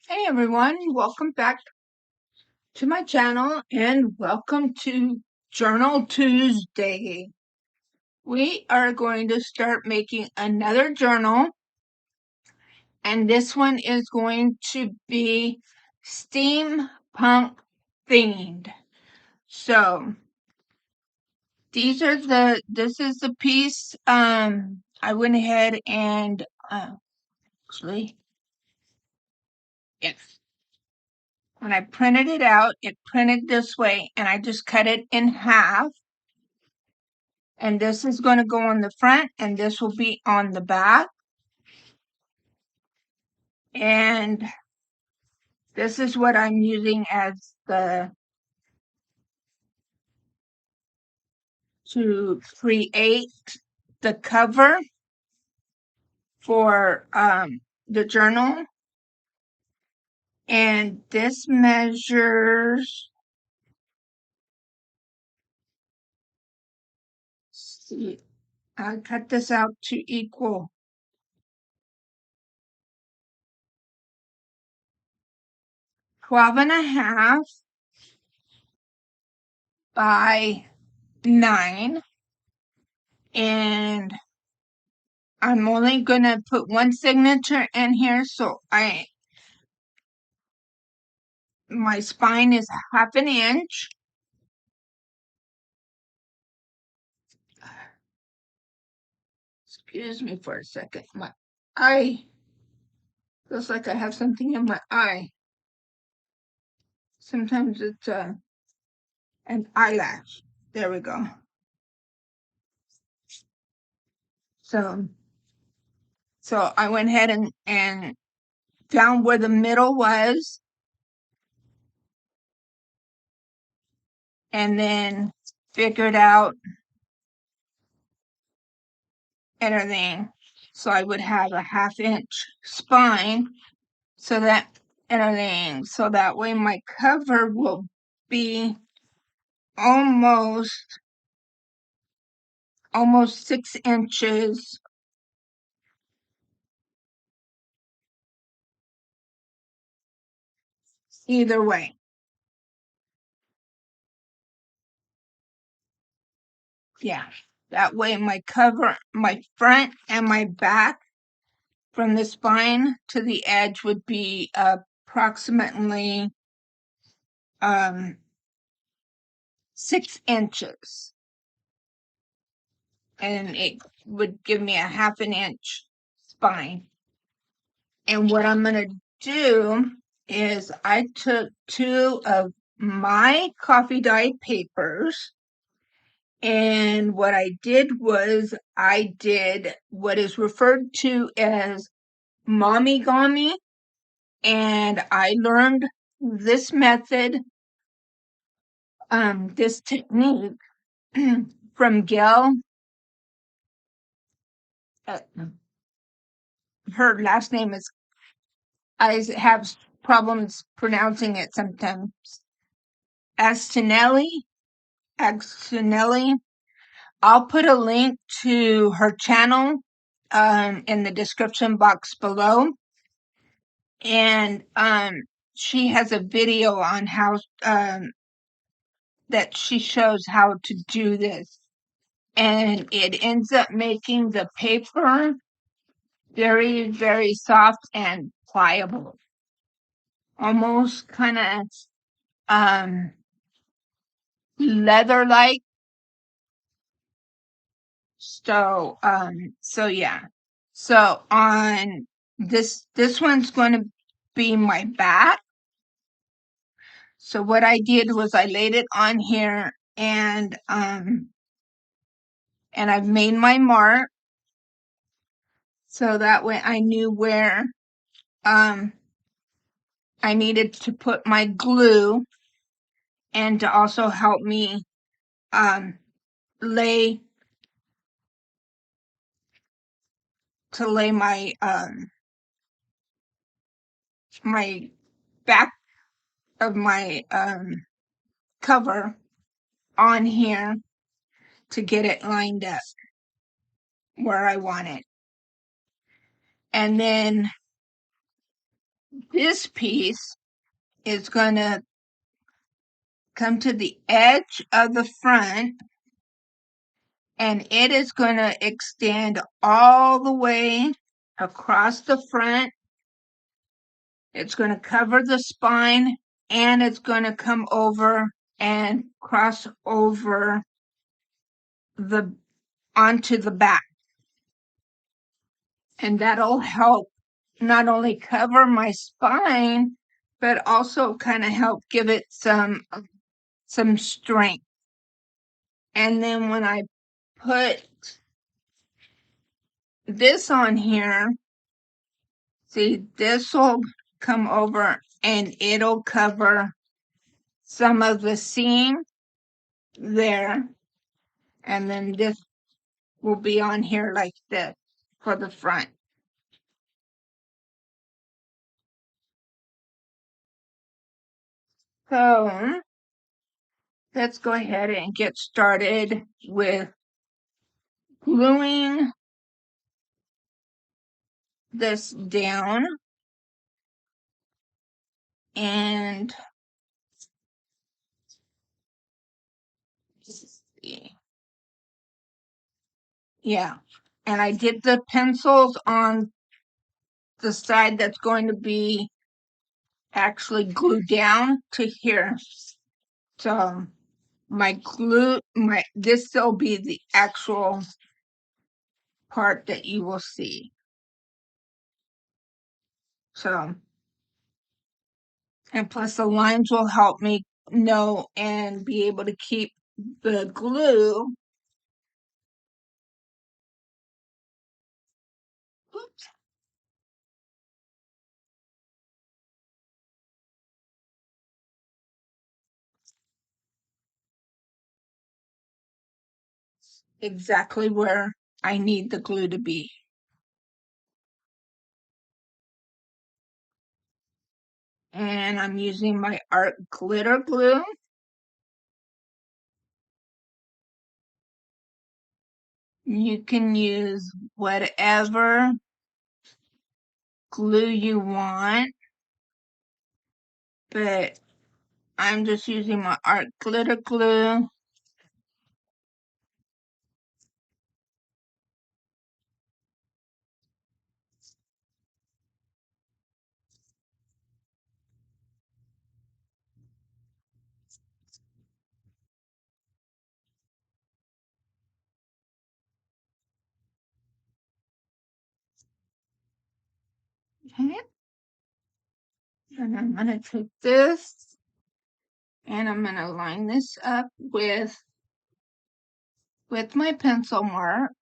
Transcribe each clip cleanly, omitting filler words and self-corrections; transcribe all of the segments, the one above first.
Hey everyone, welcome back to my channel and welcome to Journal Tuesday. We are going to start making another journal, and this one is going to be steampunk themed. So this is the piece I went ahead and actually yes. When I printed it out, it printed this way, and I just cut it in half. And this is going to go on the front, and this will be on the back. And this is what I'm using as to create the cover for the journal. And this measures, see, I cut this out to equal 12.5 by 9. And I'm only going to put one signature in here, so my spine is 1/2 inch. Excuse me for a second. My eye feels like I have something in my eye. Sometimes it's an eyelash. There we go. So I went ahead and found where the middle was, and then figured out everything. So I would have a 1/2 inch spine, so that everything, so that way my cover will be almost 6 inches either way. Yeah, that way my cover, my front and my back from the spine to the edge would be approximately 6 inches, and it would give me a 1/2 inch spine. And what I'm going to do is I took 2 of my coffee dye papers, and what I did was I did what is referred to as mommy-gami, and I learned this method, this technique from Gail. Her last name is, I have problems pronouncing it sometimes. Astinelli. I'll put a link to her channel in the description box below. And she has a video on how that she shows how to do this. And it ends up making the paper very, very soft and pliable. Almost kind of leather-like. So yeah. So on this one's going to be my back. So what I did was I laid it on here, and I've made my mark, so that way I knew where I needed to put my glue, and to also help me lay my my back of my cover on here to get it lined up where I want it. And then this piece is going to come to the edge of the front, and it is going to extend all the way across the front. It's going to cover the spine, and it's going to come over and cross over the onto the back. And that'll help not only cover my spine, but also kind of help give it some strength. And then when I put this on here, see, this will come over and it'll cover some of the seam there. And then this will be on here like this for the front. So let's go ahead and get started with gluing this down. And yeah, and I did the pencils on the side that's going to be actually glued down to here. So this will be the actual part that you will see. So, and plus the lines will help me know and be able to keep the glue. Oops. Exactly where I need the glue to be. And I'm using my art glitter glue. You can use whatever glue you want, but I'm just using my art glitter glue. Okay. And I'm going to take this and I'm going to line this up with my pencil mark.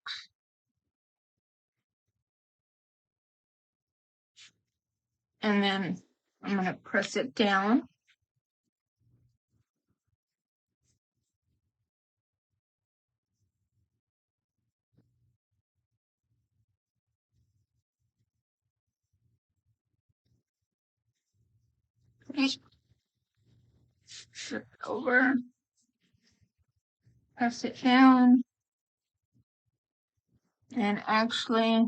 And then I'm going to press it down. Okay. Flip it over. Press it down. And actually,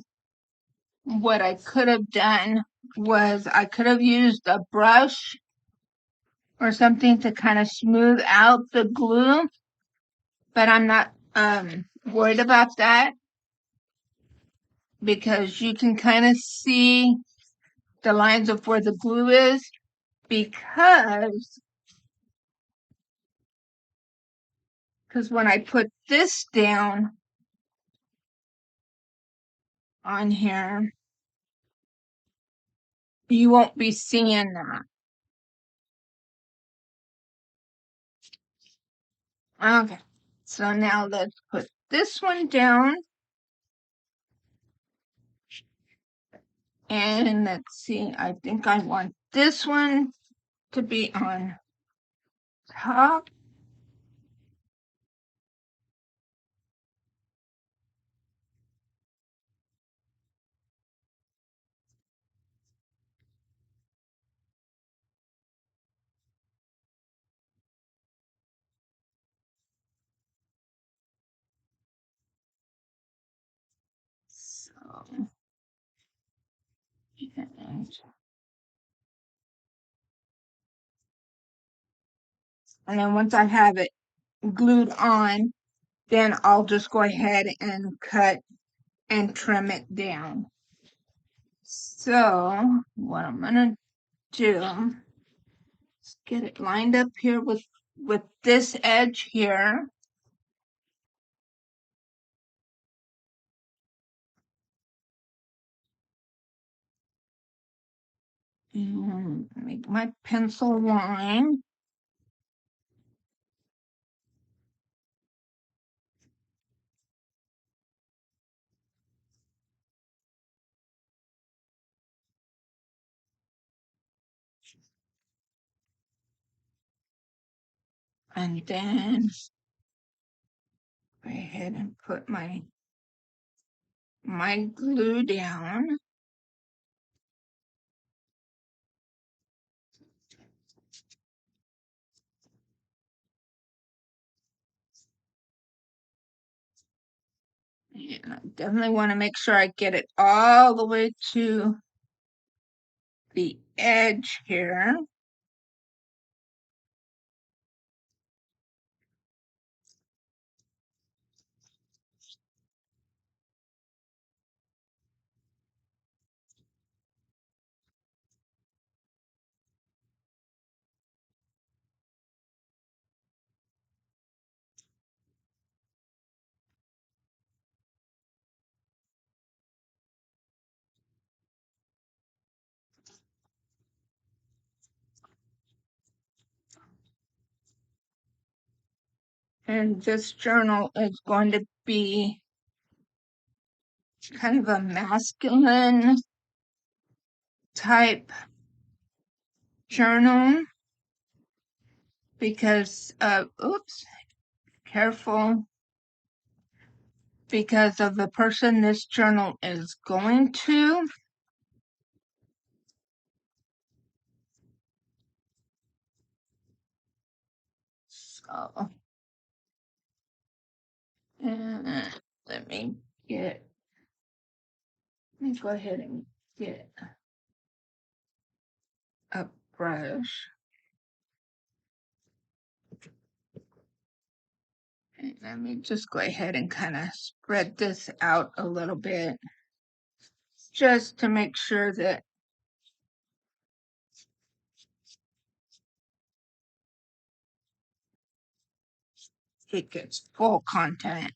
what I could have done was I could have used a brush or something to kind of smooth out the glue, but I'm not worried about that because you can kind of see the lines of where the glue is because when I put this down on here, you won't be seeing that. Okay, so now let's put this one down. And let's see, I think I want this one to be on top. So, and And then once I have it glued on, then I'll just go ahead and cut and trim it down. So what I'm gonna do is get it lined up here with this edge here. And make my pencil line. And then go ahead and put my glue down. And I definitely want to make sure I get it all the way to the edge here. And this journal is going to be kind of a masculine type journal because oops, careful, because of the person this journal is going to. So, let me go ahead and get a brush. And let me just go ahead and kind of spread this out a little bit just to make sure that it gets full contact.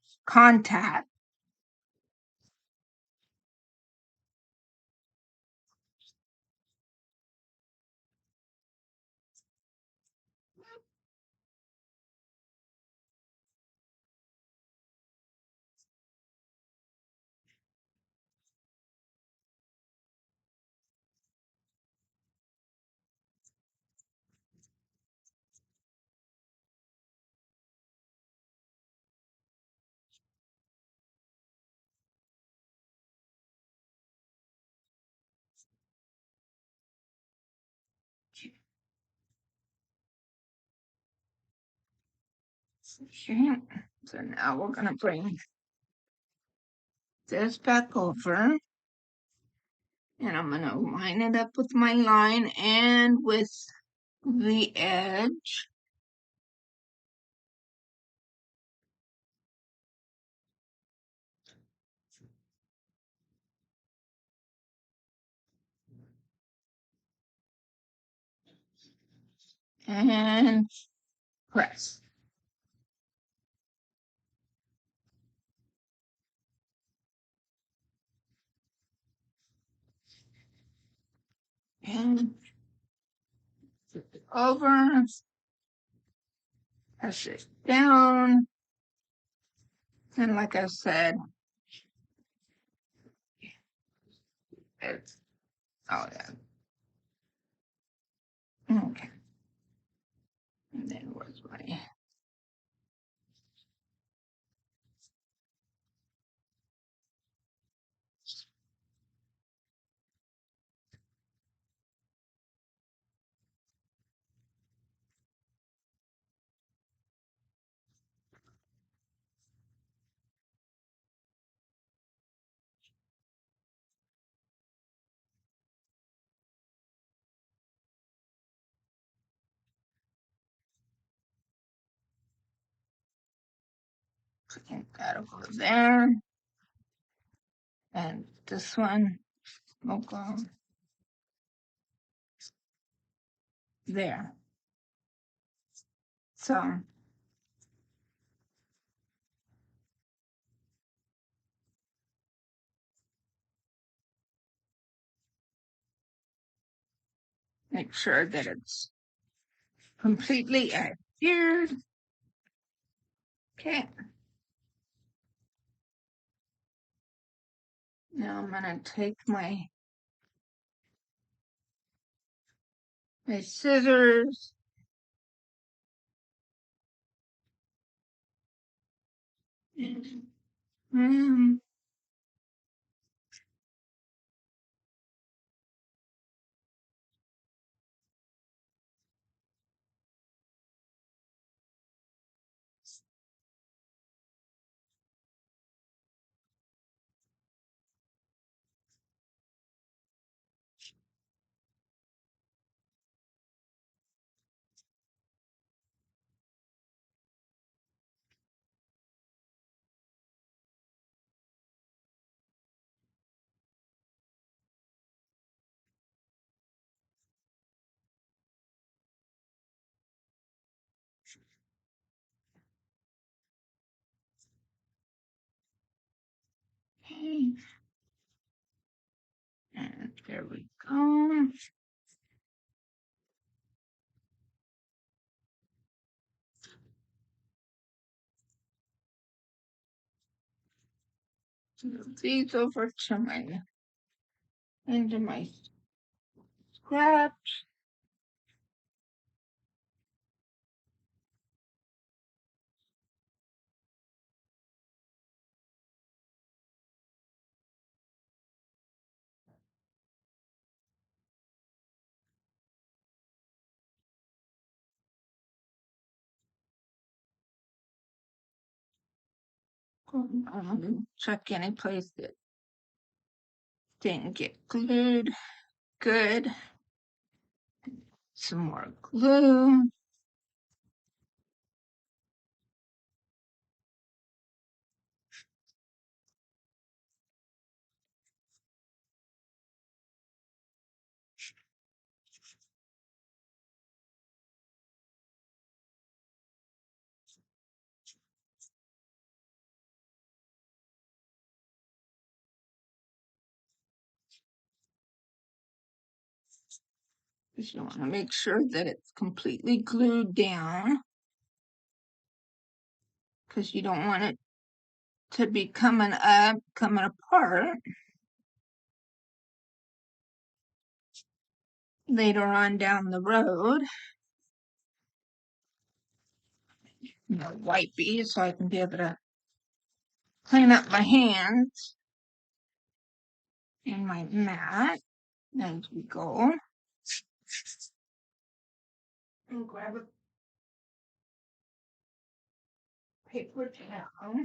Okay, so now we're gonna bring this back over and I'm gonna line it up with my line and with the edge. And press. And flip it over, press it down. And like I said, it's, oh yeah. Okay. And then where's my, And that'll go there. And this one will go there. So make sure that it's completely adhered. Okay. Now I'm gonna take my scissors and okay. And there we go. Move these over to my into my scraps. Check any place that didn't get glued. Good. Some more glue. Because you want to make sure that it's completely glued down. Because you don't want it to be coming apart later on down the road. Wipey so I can be able to clean up my hands and my mat as we go. And grab a paper towel.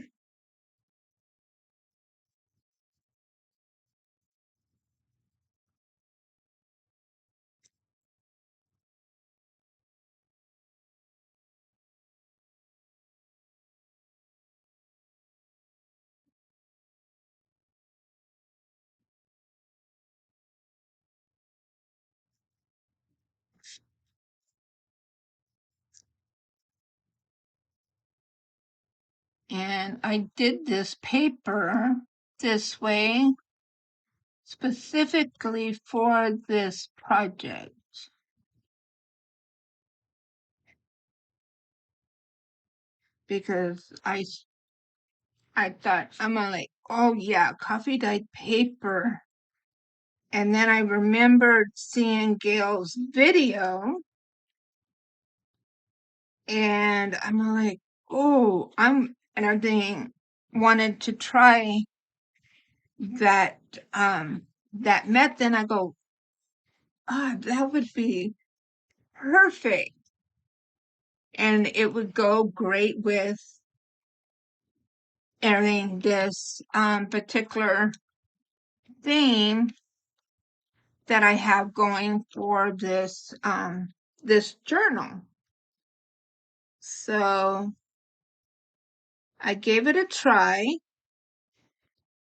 And I did this paper this way specifically for this project. Because I thought, I'm like, oh yeah, coffee dyed paper. And then I remembered seeing Gail's video. And I'm like, oh, and everything wanted to try that that method. And I go, that would be perfect. And it would go great with everything, this particular theme that I have going for this this journal. So I gave it a try,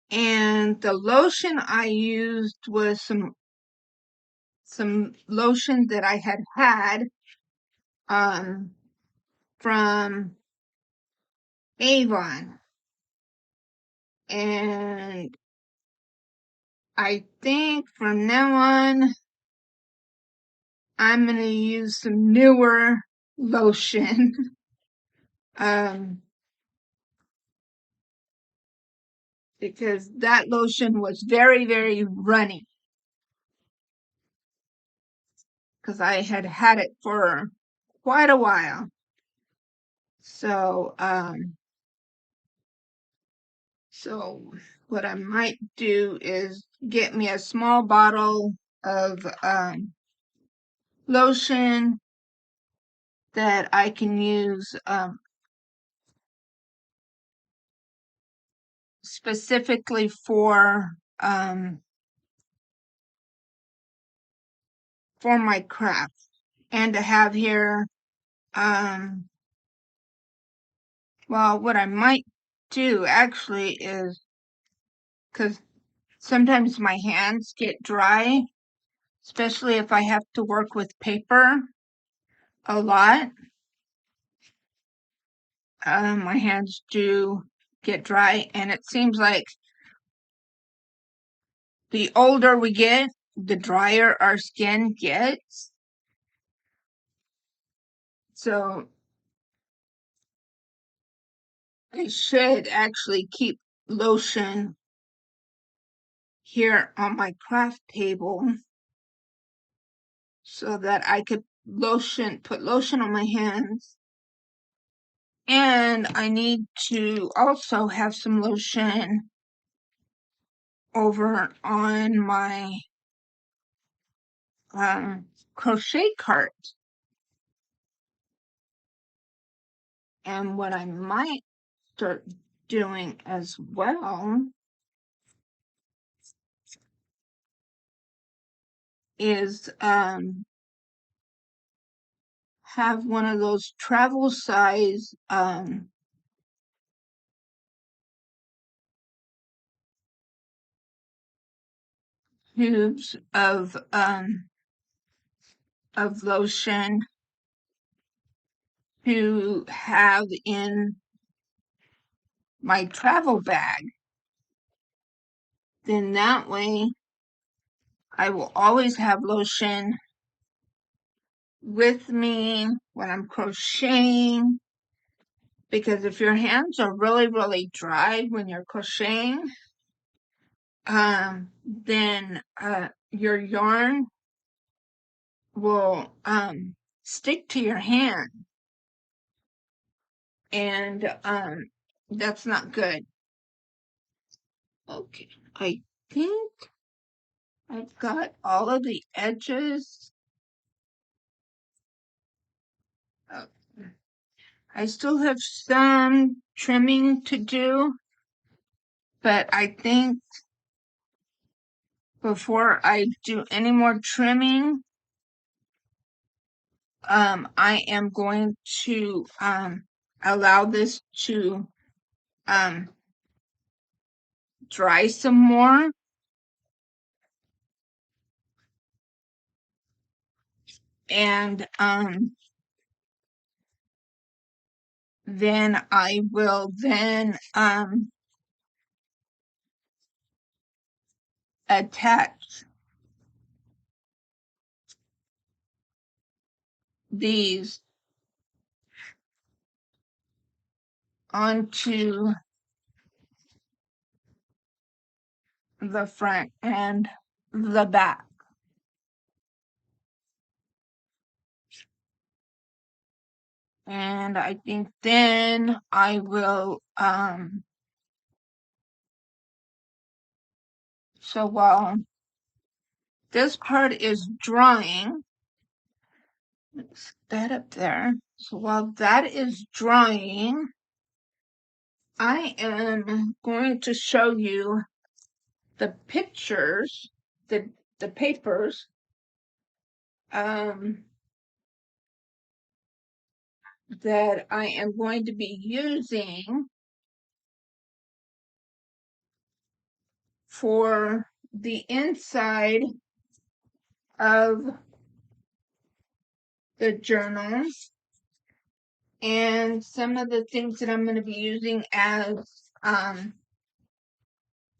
and the lotion I used was some lotion that I had from Avon, and I think from now on I'm gonna use some newer lotion. Because that lotion was very, very runny. Because I had it for quite a while. So, so what I might do is get me a small bottle of lotion that I can use specifically for my craft, and to have here. Well, what I might do actually is, because sometimes my hands get dry, especially if I have to work with paper a lot. My hands do get dry, and it seems like the older we get, the drier our skin gets. So I should actually keep lotion here on my craft table so that I could put lotion on my hands. And I need to also have some lotion over on my crochet cart. And what I might start doing as well is have one of those travel size tubes of lotion to have in my travel bag. Then that way I will always have lotion with me when I'm crocheting, because if your hands are really, really dry when you're crocheting, then your yarn will stick to your hand, and that's not good. Okay, I think I've got all of the edges. I still have some trimming to do, but I think before I do any more trimming, I am going to allow this to dry some more. And then I will then attach these onto the front and the back. And I think then I will so while this part is drying, let's that up there. So while that is drying, I am going to show you the pictures, the papers that I am going to be using for the inside of the journal and some of the things that I'm going to be using as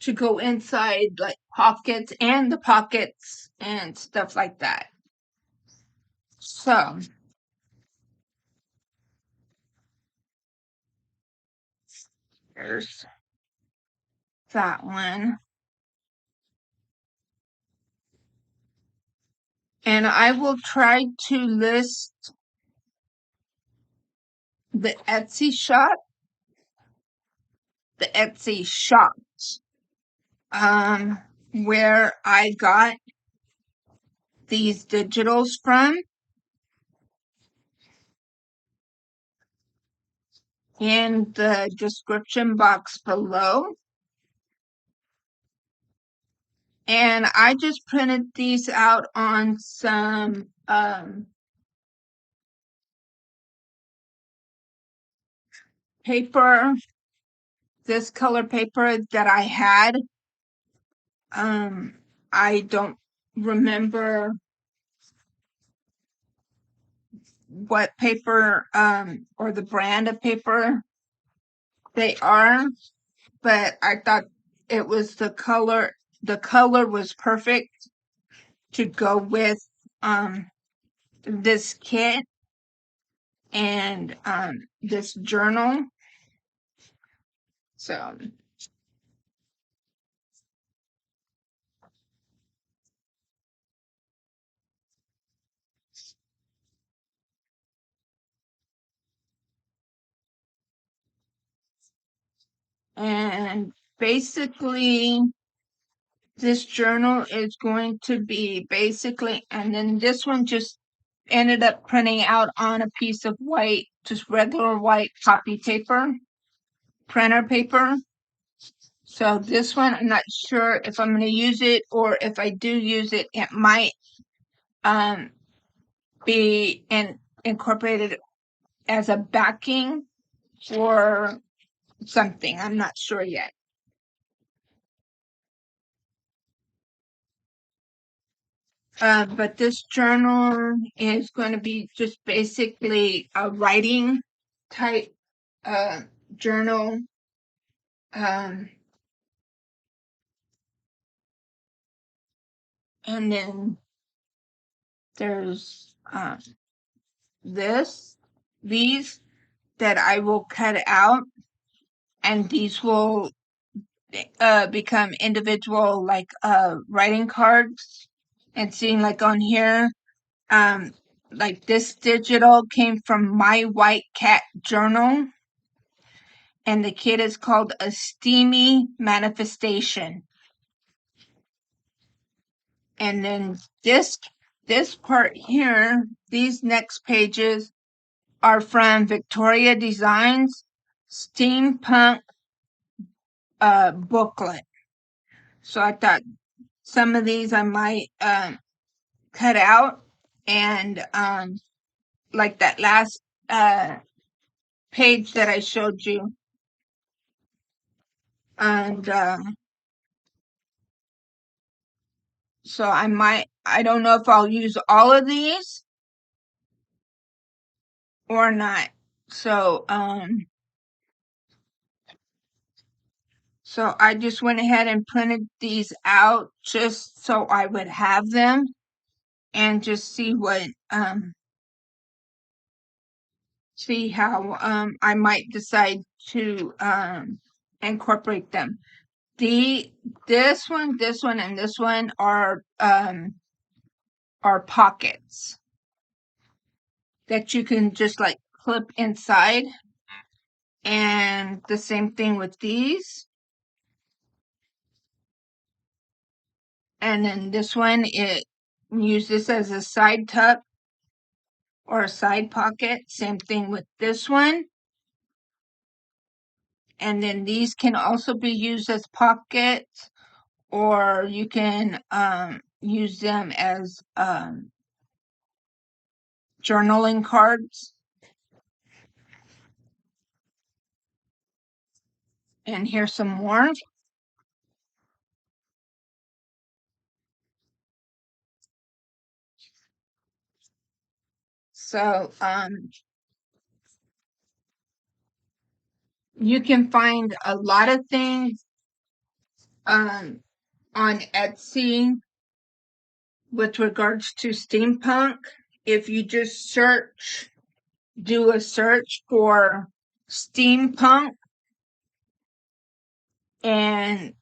to go inside, like pockets and the pockets and stuff like that. So there's that one. And I will try to list the Etsy shop, where I got these digitals from in the description box below. And I just printed these out on some paper, this color paper that I had. I don't remember what paper or the brand of paper they are, but I thought it was the color was perfect to go with this kit and this journal. So and basically this journal is going to be basically, and then this one just ended up printing out on a piece of white, just regular white copy paper, printer paper. So this one, I'm not sure if I'm going to use it, or if I do use it, it might be incorporated as a backing for something. I'm not sure yet. But this journal is going to be just basically a writing type journal. Um, and then there's these that I will cut out, and these will become individual, like writing cards. And seeing, like on here, um, like this digital came from My White Cat Journal, and the kit is called A Steamy Manifestation. And then this part here, these next pages are from Victoria Designs Steampunk booklet. So I thought some of these I might cut out, and like that last page that I showed you, and so I don't know if I'll use all of these or not. So so I just went ahead and printed these out just so I would have them, and just see what see how I might decide to incorporate them. This one, and this one are pockets that you can just like clip inside. And the same thing with these. And then this one, use this as a side tuck or a side pocket. Same thing with this one. And then these can also be used as pockets, or you can use them as journaling cards. And here's some more. So you can find a lot of things on Etsy with regards to steampunk. If you just do a search for steampunk, and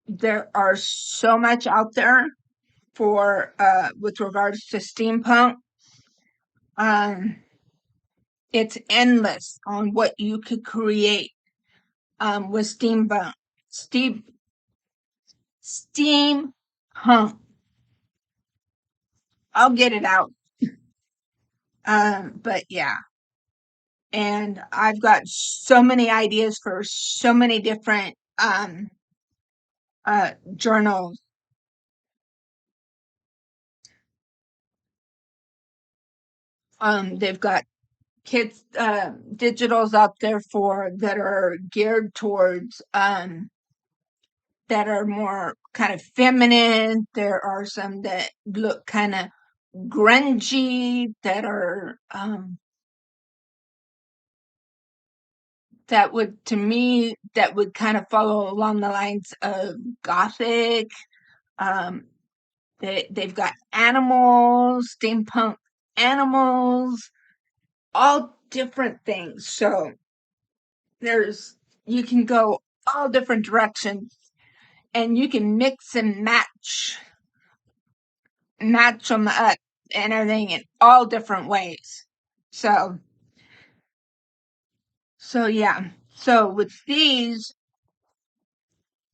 there are so much out there for with regards to steampunk. It's endless on what you could create with steampunk. Steampunk. I'll get it out. But yeah, and I've got so many ideas for so many different journals. They've got kids digitals out there for that are geared towards that are more kind of feminine. There are some that look kind of grungy, that are that would, to me, that would kind of follow along the lines of gothic. um they've got animals, steampunk animals, all different things. So there's you can go all different directions, and you can mix and match them up and everything in all different ways. So yeah. So with these,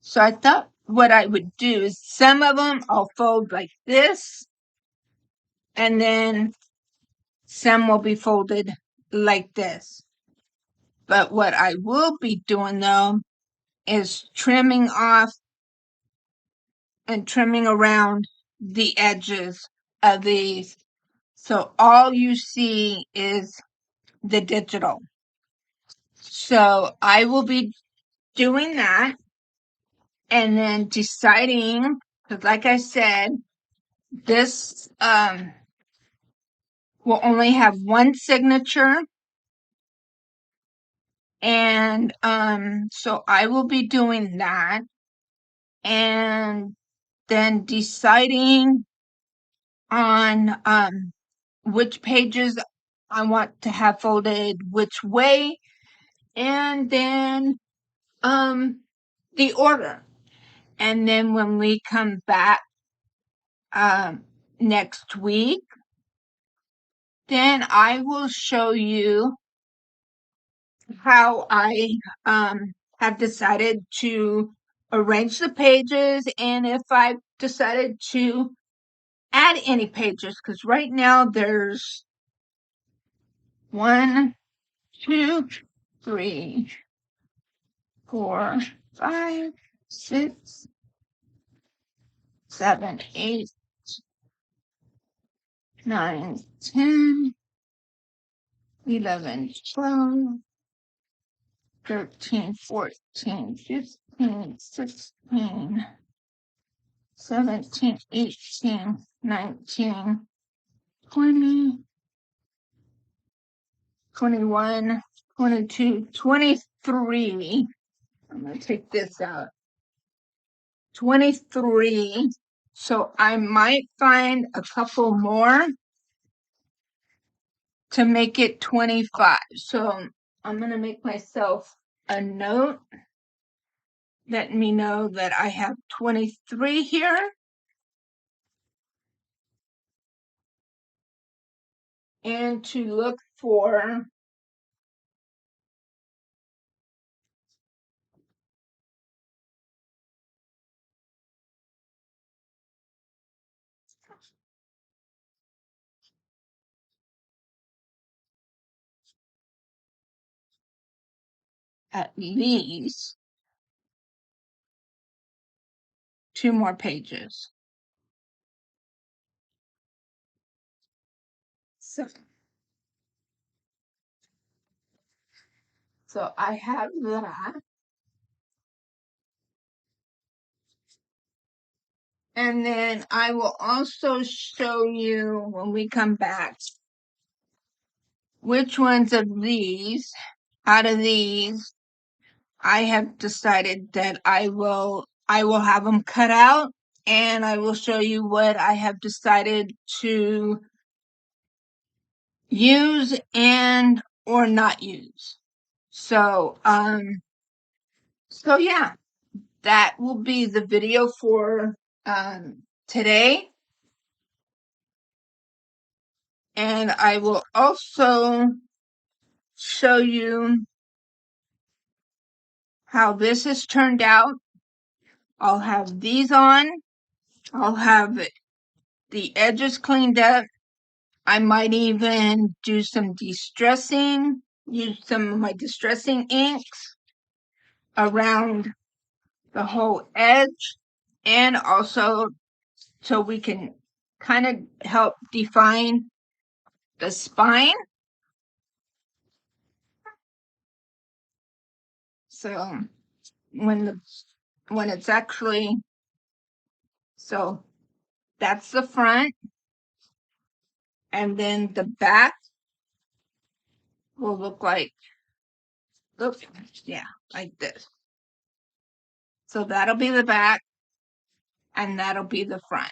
so I thought what I would do is some of them I'll fold like this, and then some will be folded like this. But what I will be doing though is trimming off and trimming around the edges of these. So all you see is the digital. So I will be doing that and then deciding, because like I said, this will only have one signature. And so I will be doing that and then deciding on which pages I want to have folded which way, and then the order. And then when we come back next week, then I will show you how I have decided to arrange the pages, and if I've decided to add any pages, because right now there's 1, 2, 3, 4, 5, 6, 7, 8, 9, 10, 11, 12, 13, 14, 15, 16, 17, 18, 19, 20, 21, 22, 23. I'm going to take this out. 23. So I might find a couple more to make it 25. So I'm going to make myself a note, letting me know that I have 23 here. And to look for at least 2 more pages. So I have that. And then I will also show you when we come back which ones of these, out of these, I have decided that I will have them cut out, and I will show you what I have decided to use and or not use. So yeah, that will be the video for today. And I will also show you how this has turned out. I'll have these on. I'll have the edges cleaned up. I might even do some distressing, use some of my distressing inks around the whole edge, and also so we can kind of help define the spine. So when it's actually, so that's the front, and then the back will look like, oops, yeah, like this. So that'll be the back, and that'll be the front.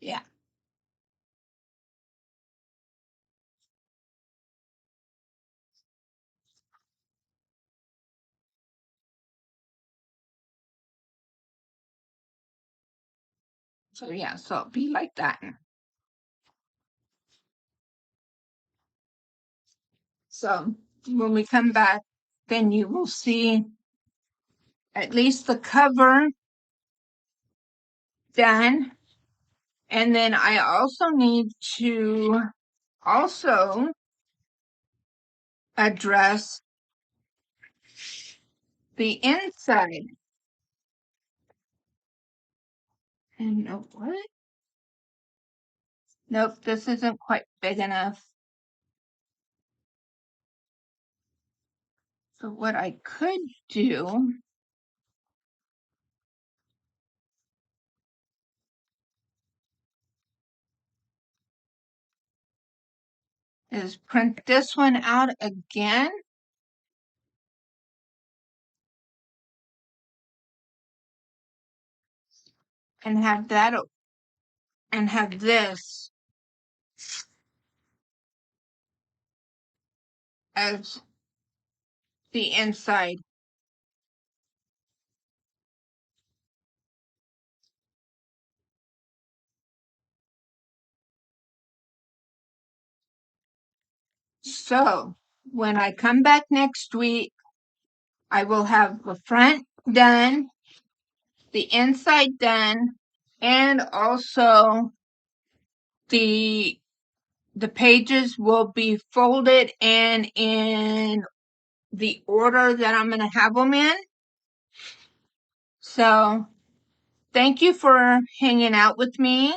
Yeah. So yeah, so it'll be like that. So when we come back, then you will see at least the cover done. And then I also need to also address the inside. And no, what? Nope, this isn't quite big enough. So what I could do is print this one out again. And have that, and have this as the inside. So when I come back next week, I will have the front done, the inside done, and also the pages will be folded and in the order that I'm going to have them in. So thank you for hanging out with me,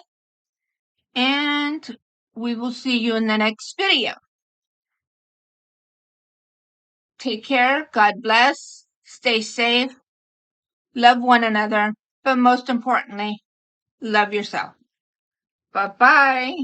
and we will see you in the next video. Take care. God bless. Stay safe. Love one another. But most importantly, love yourself. Bye-bye.